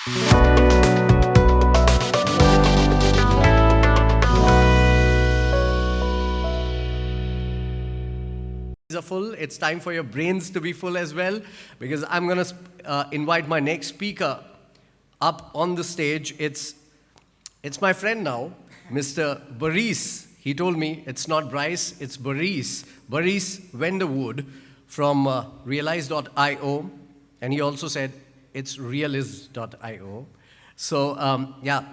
Are full. It's time for your brains to be full as well, because I'm going to invite my next speaker up on the stage. It's my friend now, Mr. Brice. He told me it's not Brice, it's Brice. Brice Vandevoorde from REALIZ.io, and he also said it's REALIZ.io. So yeah,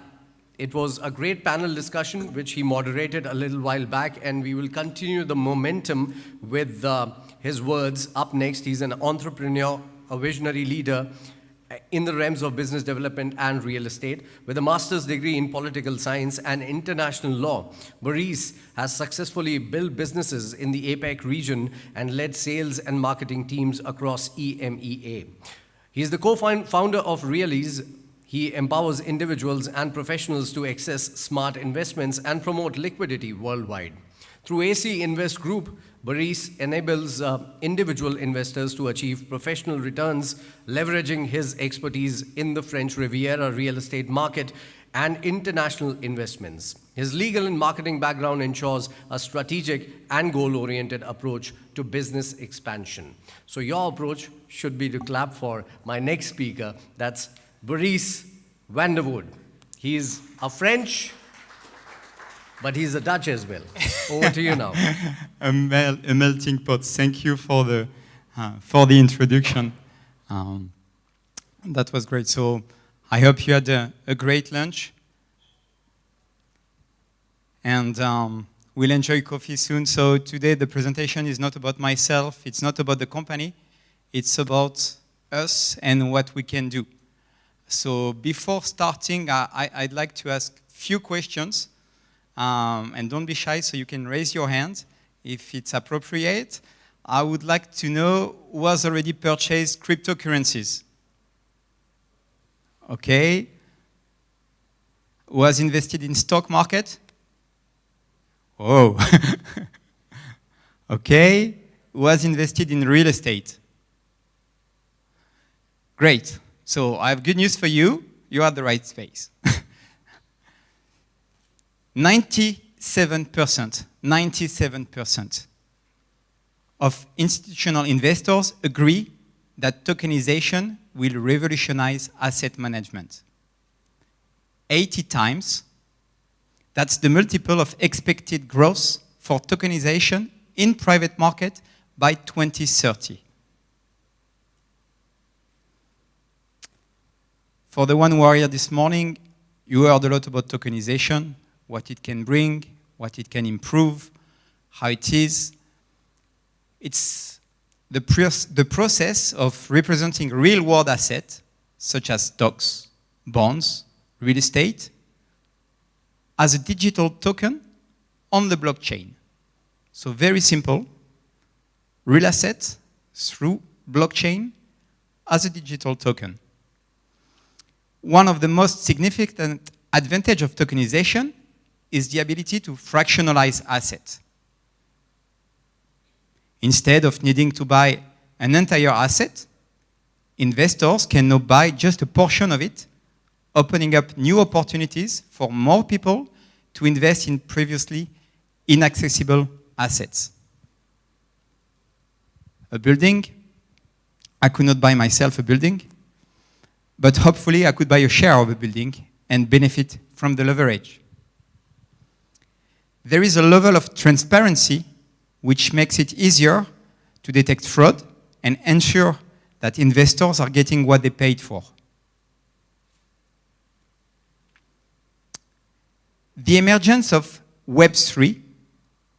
it was a great panel discussion which he moderated a little while back, and we will continue the momentum with his words. Up next, he's an entrepreneur, a visionary leader in the realms of business development and real estate. With a master's degree in political science and international law, Brice has successfully built businesses in the APAC region and led sales and marketing teams across EMEA. He is the co-founder of REALIZ. He empowers individuals and professionals to access smart investments and promote liquidity worldwide. Through AC Invest Group, Brice enables individual investors to achieve professional returns, leveraging his expertise in the French Riviera real estate market and international investments. His legal and marketing background ensures a strategic and goal-oriented approach to business expansion. So your approach should be to clap for my next speaker. That's Brice Vandevoorde. He's a French, but he's a Dutch as well. Over to you now. A melting pot. Thank you for the introduction. That was great. So I hope you had a great lunch. And we'll enjoy coffee soon. So today the presentation is not about myself. It's not about the company. It's about us and what we can do. So before starting, I'd like to ask a few questions. And don't be shy, so you can raise your hand if it's appropriate. I would like to know who has already purchased cryptocurrencies. Okay. Who has invested in stock market? Oh. Okay. Who has invested in real estate? Great. So I have good news for you. You are at the right space. 97% of institutional investors agree that tokenization will revolutionize asset management. 80 times, that's the multiple of expected growth for tokenization in private market by 2030. For the one who are here this morning, you heard a lot about tokenization, what it can bring, what it can improve, how it is. It's the process of representing real-world assets, such as stocks, bonds, real estate, as a digital token on the blockchain. So very simple, real assets through blockchain as a digital token. One of the most significant advantages of tokenization is the ability to fractionalize assets. Instead of needing to buy an entire asset, investors can now buy just a portion of it, opening up new opportunities for more people to invest in previously inaccessible assets. A building, I could not buy myself a building, but hopefully I could buy a share of a building and benefit from the leverage. There is a level of transparency which makes it easier to detect fraud and ensure that investors are getting what they paid for. The emergence of Web3,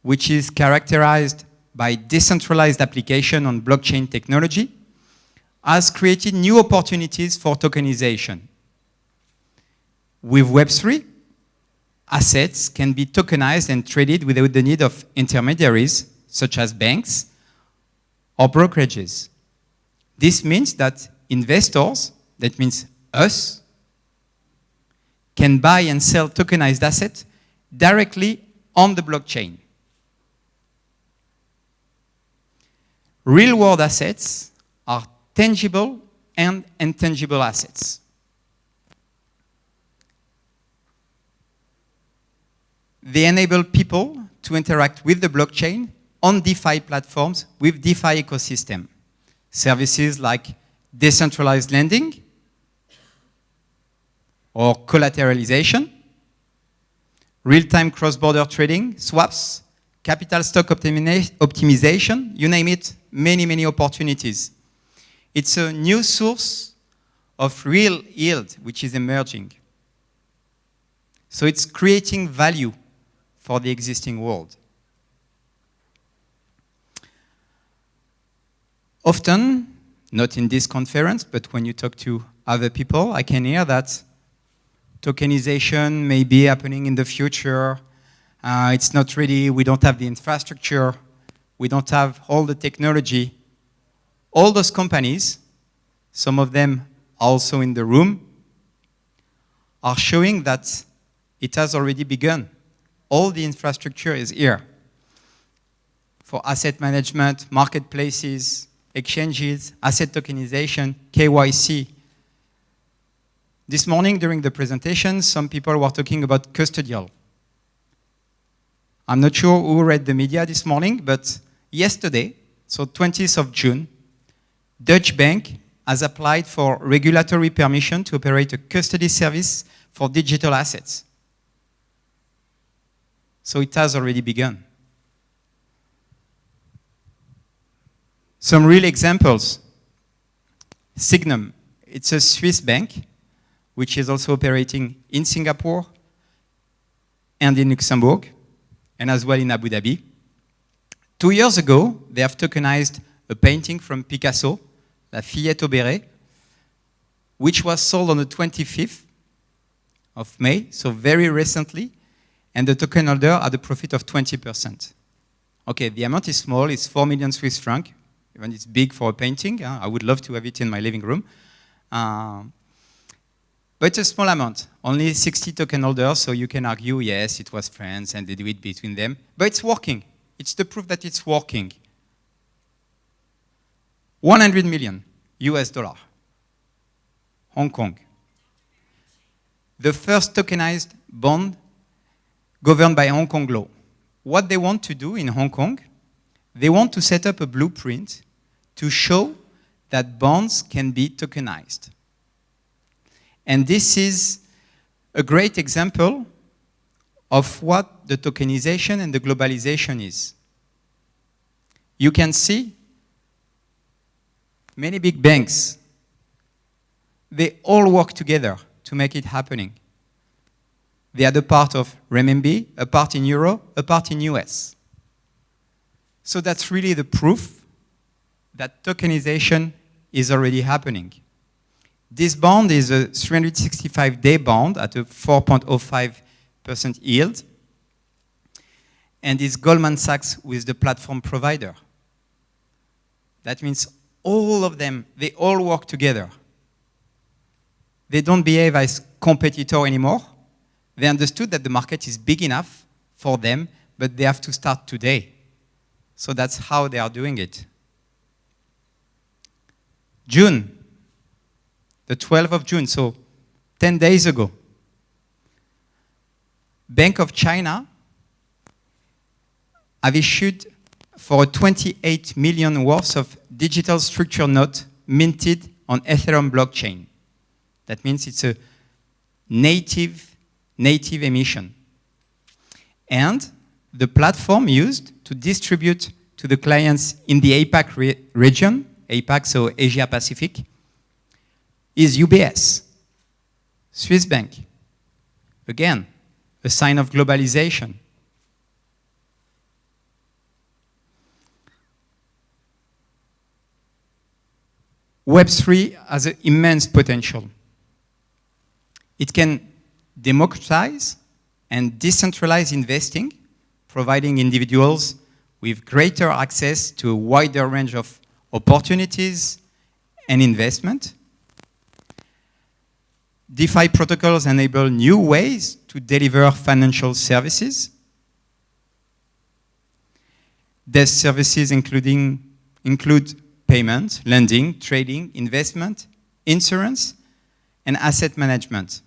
which is characterized by decentralized application on blockchain technology, has created new opportunities for tokenization. With Web3, assets can be tokenized and traded without the need of intermediaries, such as banks or brokerages. This means that investors, that means us, can buy and sell tokenized assets directly on the blockchain. Real-world assets are tangible and intangible assets. They enable people to interact with the blockchain on DeFi platforms with DeFi ecosystem. Services like decentralized lending or collateralization, real-time cross-border trading, swaps, capital stock optimization, you name it, many, many opportunities. It's a new source of real yield which is emerging. So it's creating value for the existing world. Often, not in this conference, but when you talk to other people, I can hear that tokenization may be happening in the future. It's not ready. We don't have the infrastructure. We don't have all the technology. All those companies, some of them also in the room, are showing that it has already begun. All the infrastructure is here for asset management, marketplaces, exchanges, asset tokenization, KYC. This morning during the presentation, some people were talking about custodial. I'm not sure who read the media this morning, but yesterday, so 20th of June, Dutch Bank has applied for regulatory permission to operate a custody service for digital assets. So it has already begun. Some real examples. Signum, it's a Swiss bank which is also operating in Singapore and in Luxembourg and as well in Abu Dhabi. 2 years ago, they have tokenized a painting from Picasso, La Fillette au Béret, which was sold on the 25th of May, so very recently, and the token holder had a profit of 20%. Okay, the amount is small, it's 4 million Swiss francs, even it's big for a painting. I would love to have it in my living room. But it's a small amount, only 60 token holders, so you can argue, yes, it was friends and they do it between them, but it's working. It's the proof that it's working. 100 million US dollar, Hong Kong. The first tokenized bond governed by Hong Kong law. What they want to do in Hong Kong, they want to set up a blueprint to show that bonds can be tokenized. And this is a great example of what the tokenization and the globalization is. You can see many big banks, they all work together to make it happening. They had a part of renminbi, a part in euro, a part in US. So that's really the proof that tokenization is already happening. This bond is a 365-day bond at a 4.05% yield, and it's Goldman Sachs with the platform provider. That means all of them, they all work together. They don't behave as competitor anymore. They understood that the market is big enough for them, but they have to start today. So that's how they are doing it. June, the 12th of June, so 10 days ago, Bank of China have issued for a 28 million worth of digital structure note minted on Ethereum blockchain. That means it's a native emission. And the platform used to distribute to the clients in the APAC region, APAC, so Asia Pacific, is UBS, Swiss bank. Again, a sign of globalization. Web3 has an immense potential. It can democratize and decentralize investing, providing individuals with greater access to a wider range of opportunities and investment. DeFi protocols enable new ways to deliver financial services. These services include payment, lending, trading, investment, insurance, and asset management.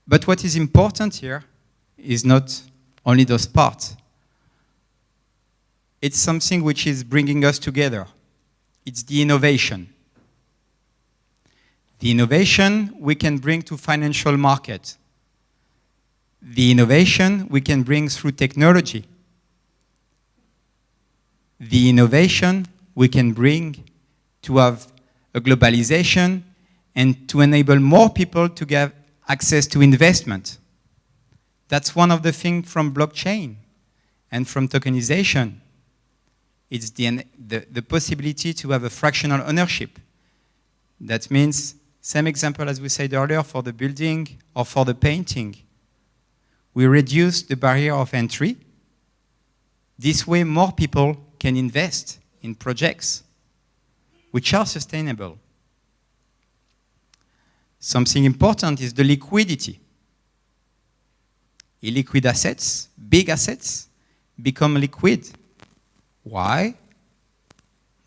But what is important here is not only those parts. It's something which is bringing us together. It's the innovation. The innovation we can bring to financial market. The innovation we can bring through technology. The innovation we can bring to have a globalization and to enable more people to get access to investment. That's one of the things from blockchain and from tokenization. It's the possibility to have a fractional ownership. That means, same example as we said earlier for the building or for the painting. We reduce the barrier of entry. This way, more people can invest in projects which are sustainable. Something important is the liquidity. Illiquid assets, big assets, become liquid. Why?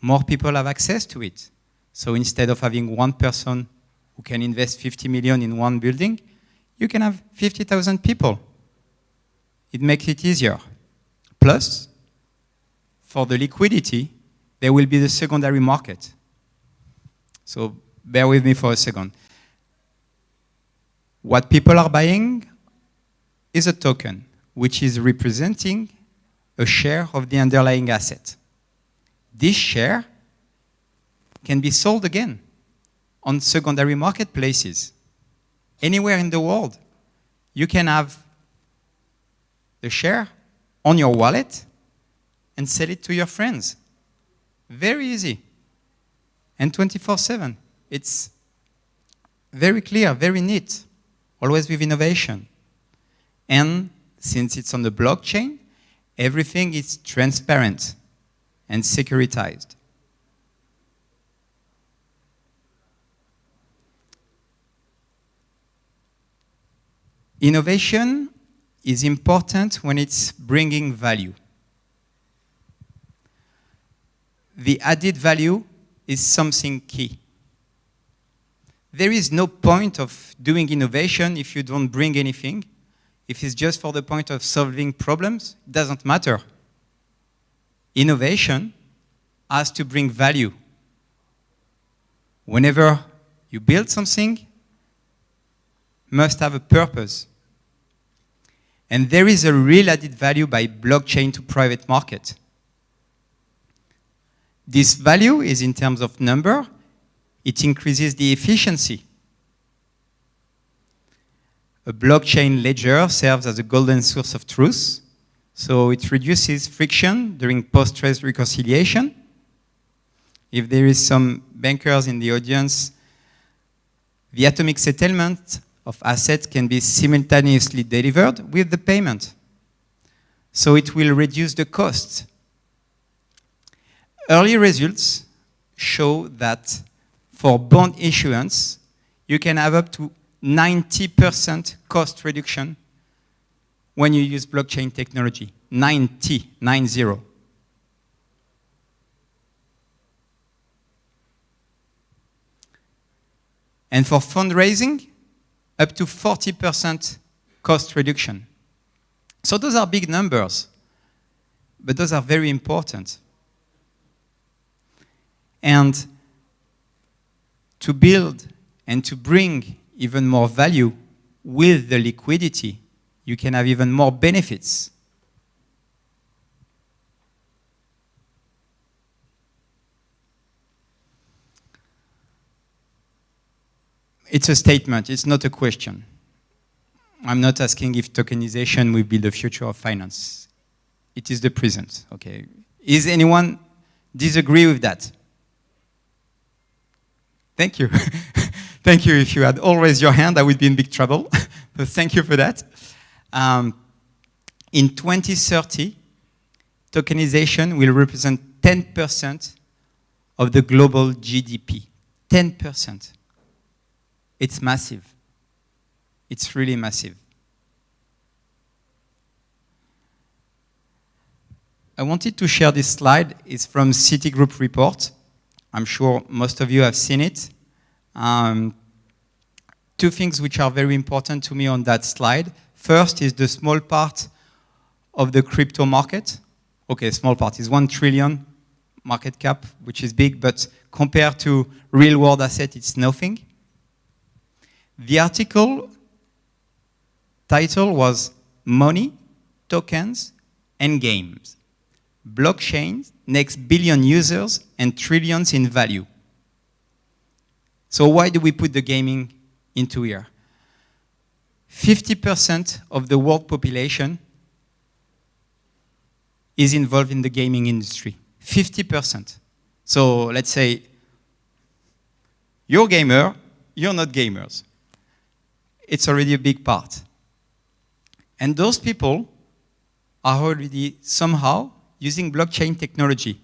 More people have access to it. So instead of having one person who can invest 50 million in one building, you can have 50,000 people. It makes it easier. Plus, for the liquidity, there will be the secondary market. So bear with me for a second. What people are buying is a token, which is representing a share of the underlying asset. This share can be sold again on secondary marketplaces. Anywhere in the world, you can have the share on your wallet and sell it to your friends. Very easy. And 24/7. It's very clear, very neat, always with innovation. And since it's on the blockchain, everything is transparent and securitized. Innovation is important when it's bringing value. The added value is something key. There is no point of doing innovation if you don't bring anything. If it's just for the point of solving problems, it doesn't matter. Innovation has to bring value. Whenever you build something, must have a purpose. And there is a real added value by blockchain to private market. This value is in terms of number. It increases the efficiency. A blockchain ledger serves as a golden source of truth, so it reduces friction during post-trade reconciliation. If there is some bankers in the audience, the atomic settlement of assets can be simultaneously delivered with the payment. So it will reduce the cost. Early results show that for bond issuance, you can have up to 90% cost reduction when you use blockchain technology. 90. And for fundraising, up to 40% cost reduction. So those are big numbers, but those are very important. And to build and to bring even more value with the liquidity, you can have even more benefits. It's a statement, it's not a question. I'm not asking if tokenization will be the future of finance. It is the present, okay? Is anyone disagree with that? Thank you. Thank you. If you had all raised your hand, I would be in big trouble. But thank you for that. In 2030, tokenization will represent 10% of the global GDP. 10%. It's massive. It's really massive. I wanted to share this slide. It's from Citigroup report. I'm sure most of you have seen it. two things which are very important to me on that slide. First is the small part of the crypto market. Okay, small part is 1 trillion market cap, which is big, but compared to real world asset, it's nothing. The article title was Money, Tokens, and Games. Blockchain, next billion users and trillions in value. So why do we put the gaming into here? 50% of the world population is involved in the gaming industry. 50%. So let's say you're a gamer, you're not gamers. It's already a big part. And those people are already somehow using blockchain technology.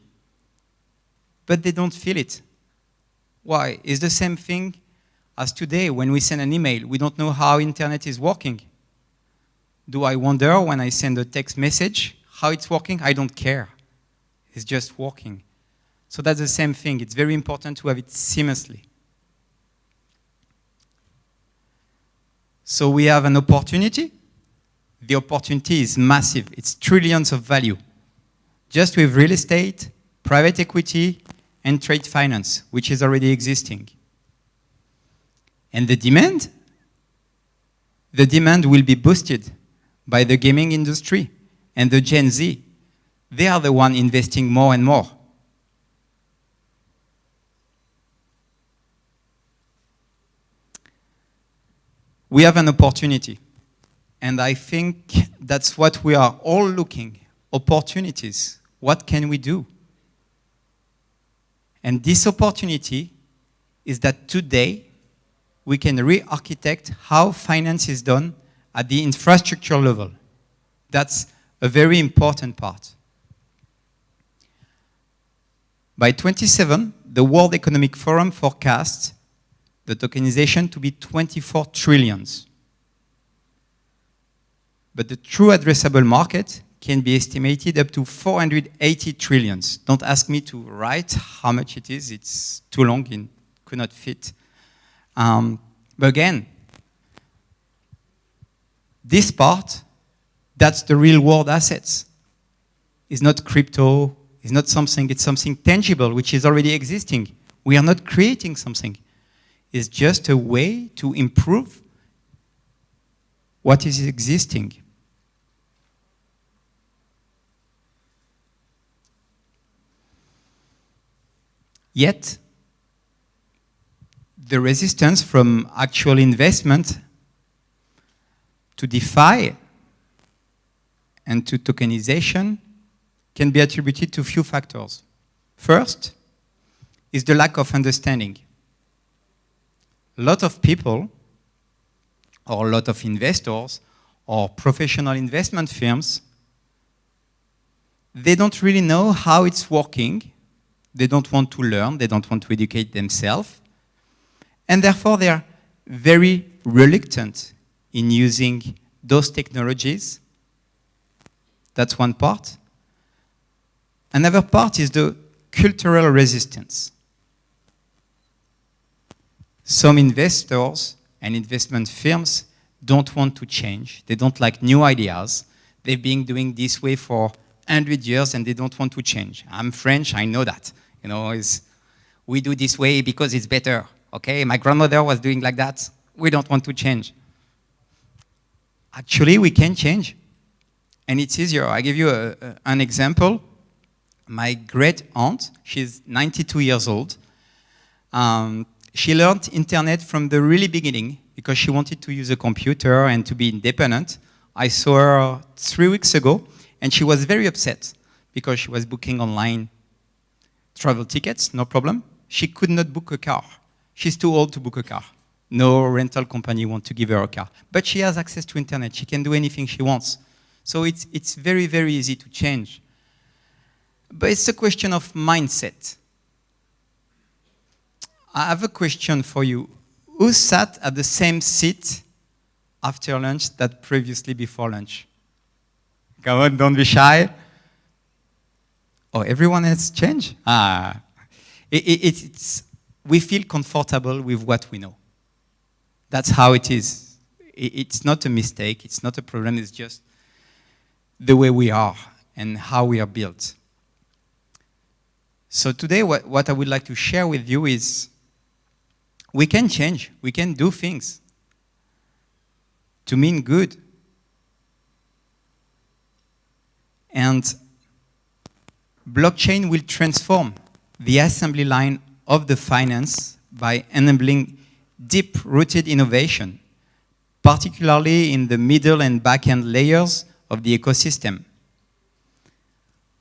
But they don't feel it. Why? It's the same thing as today when we send an email. We don't know how internet is working. Do I wonder when I send a text message how it's working? I don't care. It's just working. So that's the same thing. It's very important to have it seamlessly. So we have an opportunity. The opportunity is massive. It's trillions of value. Just with real estate, private equity, and trade finance, which is already existing. And the demand will be boosted by the gaming industry and the Gen Z. They are the one investing more and more. We have an opportunity. And I think that's what we are all looking, opportunities. What can we do? And this opportunity is that today we can re-architect how finance is done at the infrastructure level. That's a very important part. By 2027, the World Economic Forum forecasts the tokenization to be 24 trillions. But the true addressable market can be estimated up to 480 trillions. Don't ask me to write how much it is. It's too long and could not fit. But again, this part, that's the real world assets. It's not crypto, it's not something, it's something tangible which is already existing. We are not creating something. It's just a way to improve what is existing. Yet, the resistance from actual investment to DeFi and to tokenization can be attributed to a few factors. First is the lack of understanding. A lot of people, or a lot of investors, or professional investment firms, they don't really know how it's working. They don't want to learn, they don't want to educate themselves, and therefore they are very reluctant in using those technologies. That's one part. Another part is the cultural resistance. Some investors and investment firms don't want to change. They don't like new ideas. They've been doing this way for 100 years and they don't want to change. I'm French, I know that. You know, we do this way because it's better. Okay, my grandmother was doing like that. We don't want to change. Actually, we can change. And it's easier. I give you an example. My great aunt, she's 92 years old. She learned internet from the really beginning because she wanted to use a computer and to be independent. I saw her 3 weeks ago, and she was very upset because she was booking online travel tickets, no problem. She could not book a car. She's too old to book a car. No rental company wants to give her a car. But she has access to internet. She can do anything she wants. So it's very, very easy to change. But it's a question of mindset. I have a question for you. Who sat at the same seat after lunch that previously before lunch? Come on, don't be shy. Oh, everyone has changed? We feel comfortable with what we know. That's how it is. It's not a mistake, it's not a problem, it's just the way we are and how we are built. So today what I would like to share with you is we can change, we can do things to mean good. And blockchain will transform the assembly line of the finance by enabling deep-rooted innovation, particularly in the middle and back-end layers of the ecosystem.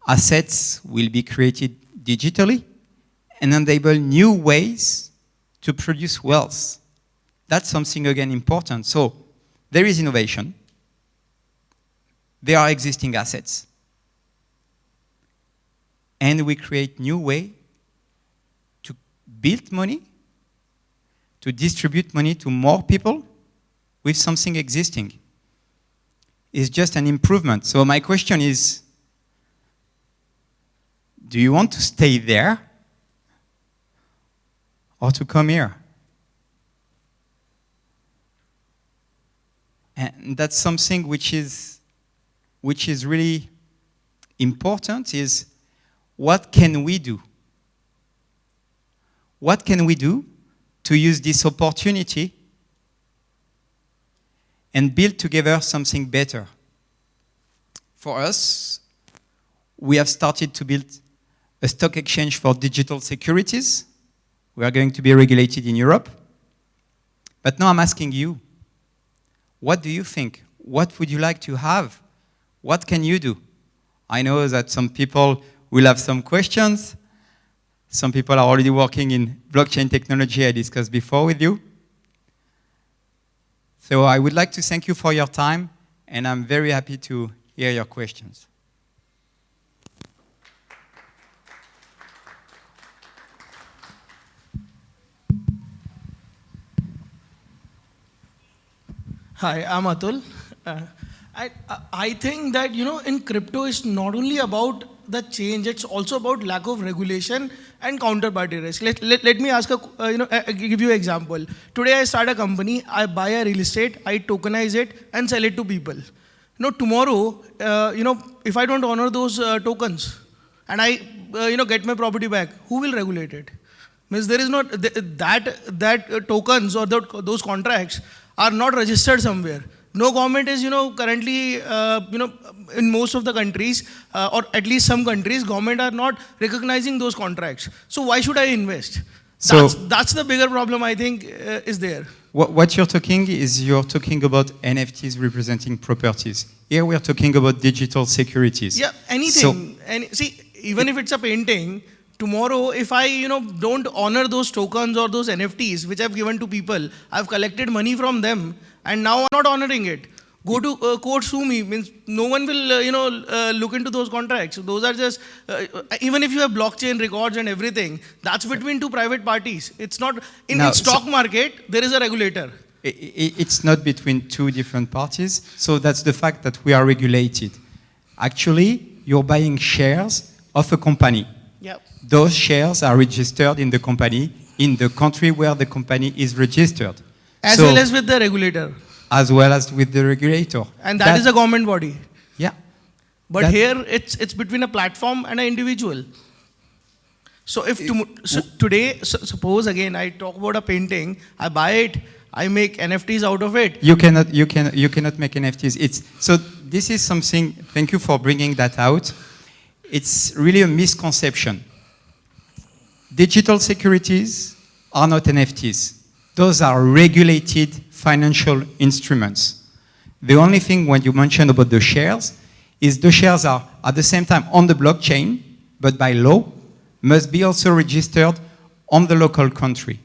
Assets will be created digitally and enable new ways to produce wealth. That's something, again, important. So there is innovation. There are existing assets. And we create new way to build money, to distribute money to more people with something existing. It's just an improvement. So my question is, do you want to stay there or to come here? And that's something which is really important, is what can we do? What can we do to use this opportunity and build together something better? For us, we have started to build a stock exchange for digital securities. We are going to be regulated in Europe. But now I'm asking you, what do you think? What would you like to have? What can you do? I know that some people will have some questions. Some people are already working in blockchain technology I discussed before with you. So I would like to thank you for your time, and I'm very happy to hear your questions. Hi, I'm Atul. I think that, in crypto, it's not only about the change, it's also about lack of regulation and counterparty risk. Let me ask give you an example. Today I start a company, I buy a real estate, I tokenize it and sell it to people. Tomorrow, if I don't honor those tokens and I, get my property back, who will regulate it? Means there is not that tokens or those contracts are not registered somewhere. No government is, currently, in most of the countries, or at least some countries, government are not recognizing those contracts. So why should I invest? So that's the bigger problem, I think, is there. What you're talking about NFTs representing properties. Here we are talking about digital securities. Yeah, anything. See, even if it's a painting, tomorrow, if I, don't honor those tokens or those NFTs which I've given to people, I've collected money from them, and now I'm not honoring it. Go to court, sue me. Means no one will, look into those contracts. Those are just, even if you have blockchain records and everything, that's between two private parties. It's not, in stock market, there is a regulator. It's not between two different parties. So that's the fact that we are regulated. Actually, you're buying shares of a company. Yep. Those shares are registered in the company, in the country where the company is registered. As well as with the regulator. As well as with the regulator. And that is a government body. Yeah. But here, it's between a platform and an individual. So if today, suppose again, I talk about a painting, I buy it, I make NFTs out of it. You cannot make NFTs. So this is something, thank you for bringing that out. It's really a misconception. Digital securities are not NFTs. Those are regulated financial instruments. The only thing when you mention about the shares is the shares are at the same time on the blockchain, but by law must be also registered on the local country.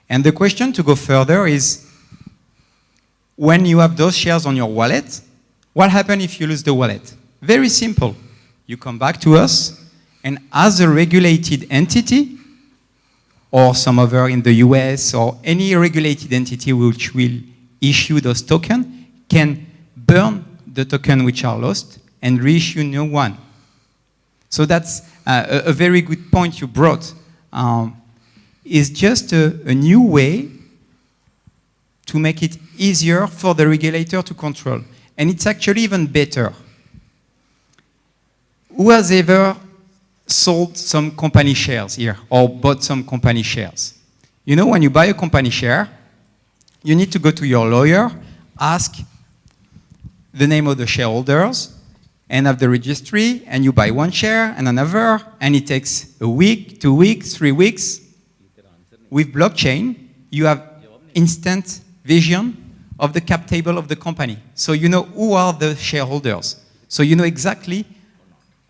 And the question to go further is, when you have those shares on your wallet, what happens if you lose the wallet? Very simple. You come back to us, and as a regulated entity, or some other in the US, or any regulated entity which will issue those tokens, can burn the tokens which are lost and reissue new one. So that's a very good point you brought. It's just a new way to make it easier for the regulator to control. And it's actually even better. Who has ever sold some company shares here or bought some company shares? You know, when you buy a company share, you need to go to your lawyer, ask the name of the shareholders, and have the registry, and you buy one share and another, and it takes a week, 2 weeks, 3 weeks. With blockchain, you have instant vision of the cap table of the company. So you know who are the shareholders. So you know exactly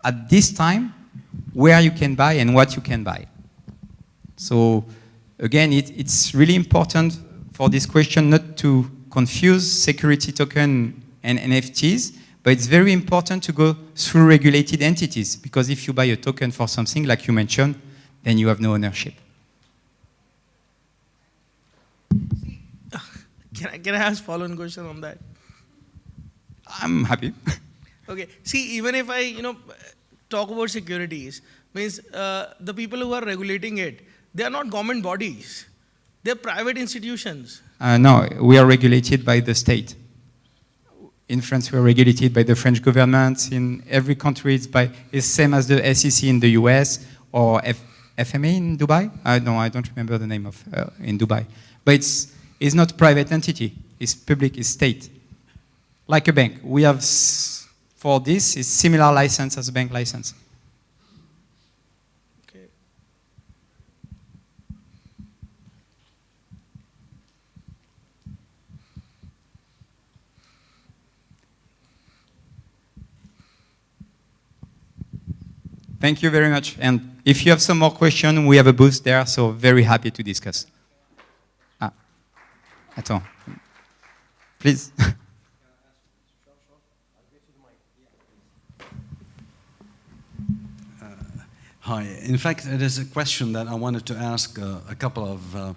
at this time where you can buy and what you can buy. So again, it's really important for this question not to confuse security token and NFTs, but it's very important to go through regulated entities, because if you buy a token for something like you mentioned, then you have no ownership. Can I ask follow-on question on that? I'm happy. Okay. See, even if I, talk about securities, means the people who are regulating it, they are not government bodies. They are private institutions. No, we are regulated by the state. In France, we are regulated by the French government. In every country, it's same as the SEC in the US or FMA in Dubai. No, I don't remember the name of in Dubai. But it's not private entity. It's public. It's state. Like a bank, we have for this is similar license as a bank license. Okay. Thank you very much. And if you have some more questions, we have a booth there, so very happy to discuss. Attends. Please. Hi. In fact, it is a question that I wanted to ask a couple of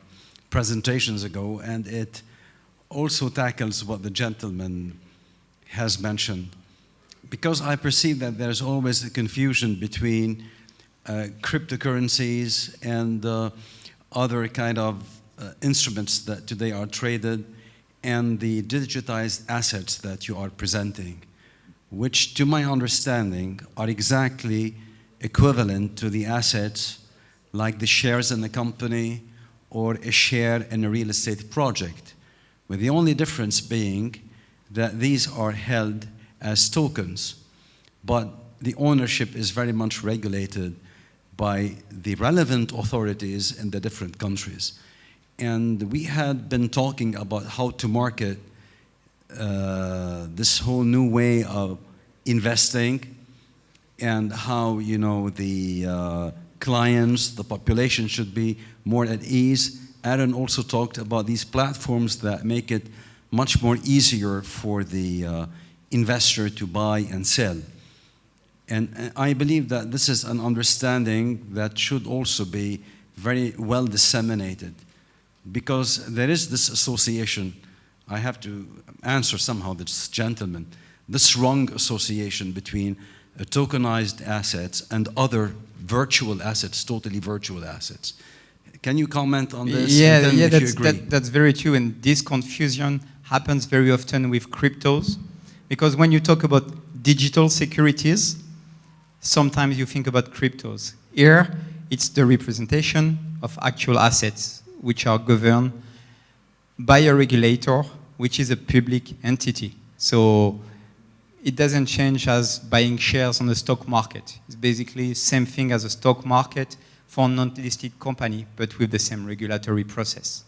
presentations ago, and it also tackles what the gentleman has mentioned. Because I perceive that there's always a confusion between cryptocurrencies and other kind of instruments that today are traded and the digitized assets that you are presenting, which to my understanding are exactly equivalent to the assets like the shares in the company or a share in a real estate project, with the only difference being that these are held as tokens, but the ownership is very much regulated by the relevant authorities in the different countries. And we had been talking about how to market this whole new way of investing and how, the clients, the population should be more at ease. Aaron also talked about these platforms that make it much more easier for the investor to buy and sell. And I believe that this is an understanding that should also be very well disseminated, because there is this association. I have to answer somehow this gentleman, this wrong association between tokenized assets and other virtual assets, totally virtual assets. Can you comment on this? Yeah, that's very true. And this confusion happens very often with cryptos, because when you talk about digital securities, sometimes you think about cryptos. Here, it's the representation of actual assets which are governed by a regulator, which is a public entity. So it doesn't change as buying shares on the stock market. It's basically the same thing as a stock market for a non-listed company, but with the same regulatory process.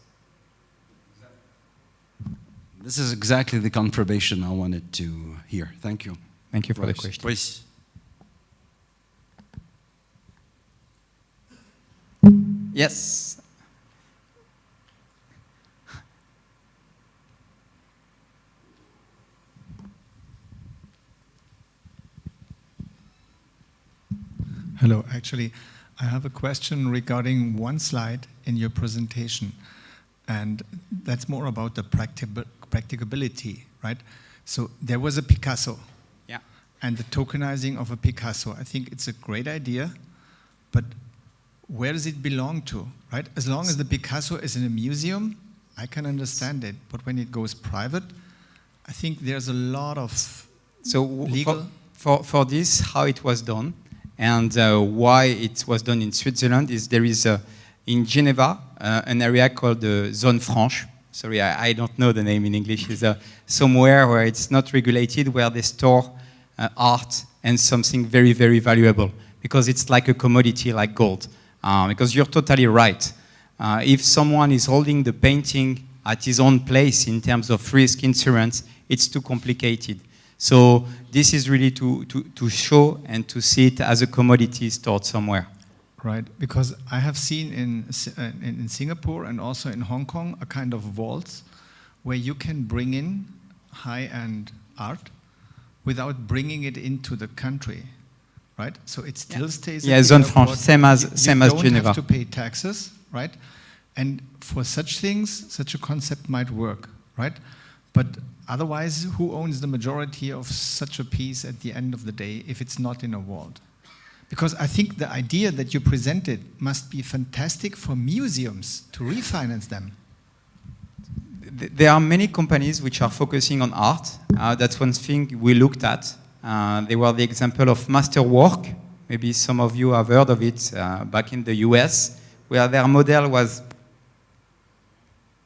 This is exactly the confirmation I wanted to hear. Thank you. Thank you for the question. Brice. Yes. Hello, actually, I have a question regarding one slide in your presentation, and that's more about the practicability, right? So there was a Picasso, Yeah. and the tokenizing of a Picasso. I think it's a great idea, but where does it belong to, right? As long as the Picasso is in a museum, I can understand it, but when it goes private, I think there's a lot of So legal. for this, how it was done, and why it was done in Switzerland is there is in Geneva an area called the Zone Franche. Sorry, I don't know the name in English. It's somewhere where it's not regulated, where they store art and something very, very valuable, because it's like a commodity like gold. Because you're totally right. If someone is holding the painting at his own place in terms of risk insurance, it's too complicated. So this is really to show and to see it as a commodity stored somewhere. Right, because I have seen in Singapore and also in Hong Kong a kind of vaults where you can bring in high-end art without bringing it into the country, right? So it still stays. Yeah, at the Zone airport. Franche, same as You don't Geneva. have to pay taxes, right? And for such things, such a concept might work, right? But otherwise, who owns the majority of such a piece at the end of the day if it's not in a vault? Because I think the idea that you presented must be fantastic for museums to refinance them. There are many companies which are focusing on art. That's one thing we looked at. They were the example of Masterwork. Maybe some of you have heard of it back in the US, where their model was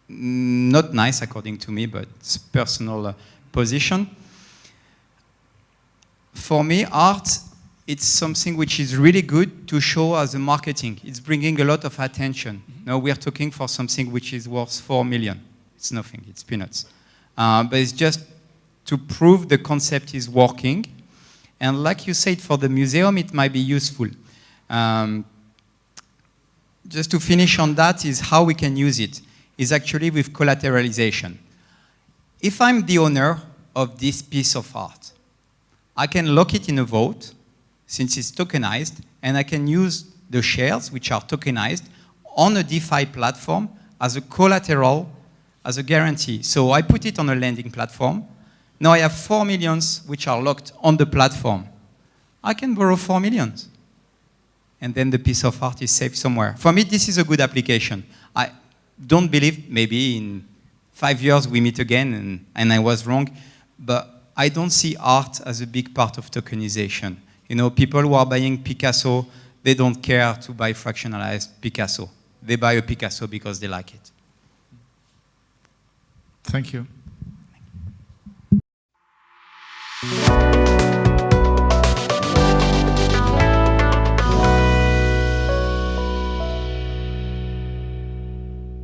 not nice, according to me, but it's personal position. For me, art, it's something which is really good to show as a marketing. It's bringing a lot of attention. Now we're talking for something which is worth 4 million. It's nothing, it's peanuts. But it's just to prove the concept is working. And like you said, for the museum, it might be useful. Just to finish on that is how we can use it, is actually with collateralization. If I'm the owner of this piece of art, I can lock it in a vault, since it's tokenized, and I can use the shares, which are tokenized, on a DeFi platform as a collateral, as a guarantee. So I put it on a lending platform. Now I have 4 millions which are locked on the platform. I can borrow 4 millions. And then the piece of art is safe somewhere. For me, this is a good application. I don't believe maybe in 5 years we meet again and I was wrong, but I don't see art as a big part of tokenization. You know, people who are buying Picasso, they don't care to buy fractionalized Picasso. They buy a Picasso because they like it. Thank you.